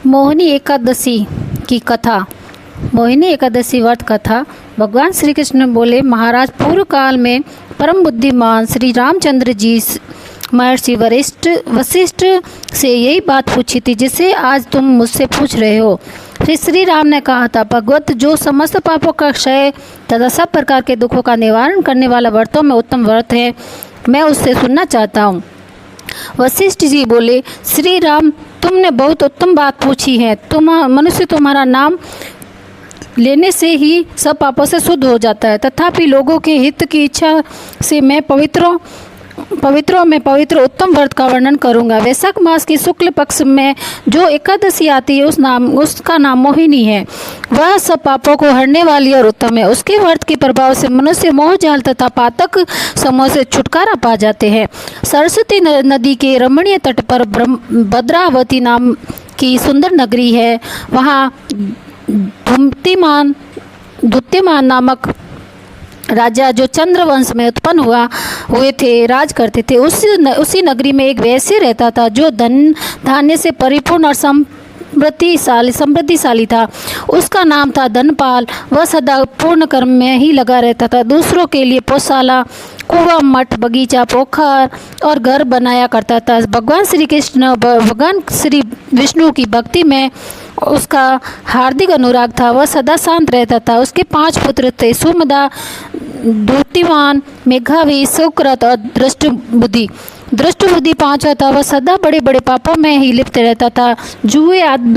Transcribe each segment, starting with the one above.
मोहिनी एकादशी की कथा। मोहिनी एकादशी व्रत कथा। भगवान श्री कृष्ण बोले, महाराज, पूर्व काल में परम बुद्धिमान श्री रामचंद्र जी महर्षि वशिष्ठ से यही बात पूछी थी जिसे आज तुम मुझसे पूछ रहे हो। फिर श्री राम ने कहा था, भगवत, जो समस्त पापों का क्षय तथा सब प्रकार के दुखों का निवारण करने वाला व्रतों में उत्तम व्रत है, मैं उससे सुनना चाहता हूँ। वशिष्ठ जी बोले, श्री राम, तुमने बहुत उत्तम बात पूछी है। मनुष्य तुम्हारा नाम लेने से ही सब पापों से शुद्ध हो जाता है, तथापि लोगों के हित की इच्छा से मैं पवित्रों में पवित्र उत्तम व्रत का वर्णन करूंगा। वैशाख मास की शुक्ल पक्ष में जो एकादशी आती है उसका नाम मोहिनी है। वह सब पापों को हरने वाली और उत्तम है। उसके व्रत के प्रभाव से मनुष्य मोह जाल तथा पातक समूह से छुटकारा पा जाते हैं। सरस्वती नदी के रमणीय तट पर भद्रावती नाम की सुंदर नगरी है। वहाँ धुत्तिमान नामक राजा, जो चंद्रवंश में उत्पन्न हुए थे, राज करते थे। उसी नगरी में एक वैश्य रहता था जो धन धान्य से परिपूर्ण और समृद्धिशाली था। उसका नाम था धनपाल। वह सदा पूर्ण कर्म में ही लगा रहता था। दूसरों के लिए पौशाला, कुआं, मठ, बगीचा, पोखर और घर बनाया करता था। भगवान श्री विष्णु की भक्ति में उसका हार्दिक अनुराग था। वह सदा शांत रहता था। उसके 5 पुत्र थे, सुमदा, धूतिमान, मेघावी, सुकृत और दृष्टबुद्धि 5वां था। वह सदा बड़े बड़े पापों में ही लिप्त रहता था। जुए आदि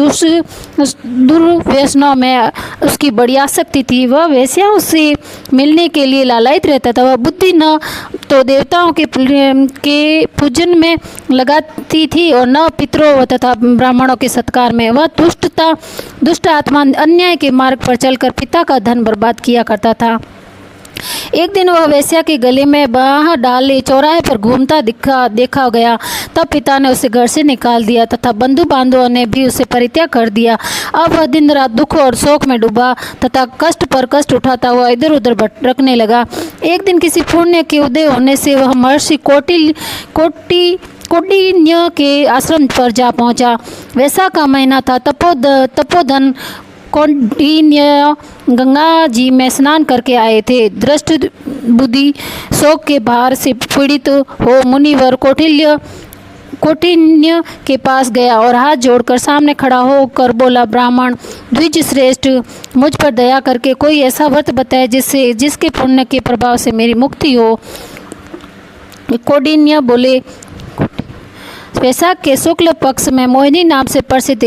दुर्व्यसनों में उसकी बड़ी आसक्ति थी। वह वेश्याओं से मिलने के लिए लालायित रहता था। वह बुद्धि न तो देवताओं के पूजन में लगाती थी और न पितरों तथा ब्राह्मणों के सत्कार में। वह दुष्ट आत्मा अन्याय के मार्ग पर चलकर पिता का धन बर्बाद किया करता था। एक दिन वह वेश्या के गले में बाँह डाले चौराहे पर घूमता देखा गया। तब पिता ने उसे घर से निकाल दिया तथा बंधु बांधवों ने भी उसे परित्याग कर दिया। अब वह दिन रात दुख और शोक में डूबा तथा कष्ट पर कष्ट उठाता हुआ इधर उधर भटकने लगा। एक दिन किसी पुण्य के उदय होने से वह महर्षि कौंडिन्य के आश्रम पर जा पहुंचा। वैशाख का महीना था। तपोधन कौंडिन्य गंगा जी में स्नान करके आए थे। दृष्ट बुद्धि शोक के भार से पीड़ित हो मुनिवर कौंडिन्य के पास गया और हाथ जोड़कर सामने खड़ा होकर बोला, ब्राह्मण द्विज श्रेष्ठ, मुझ पर दया करके कोई ऐसा व्रत बताए जिसके पुण्य के प्रभाव से मेरी मुक्ति हो। कौंडिन्य बोले, वैशाख के शुक्ल पक्ष में मोहिनी नाम से प्रसिद्ध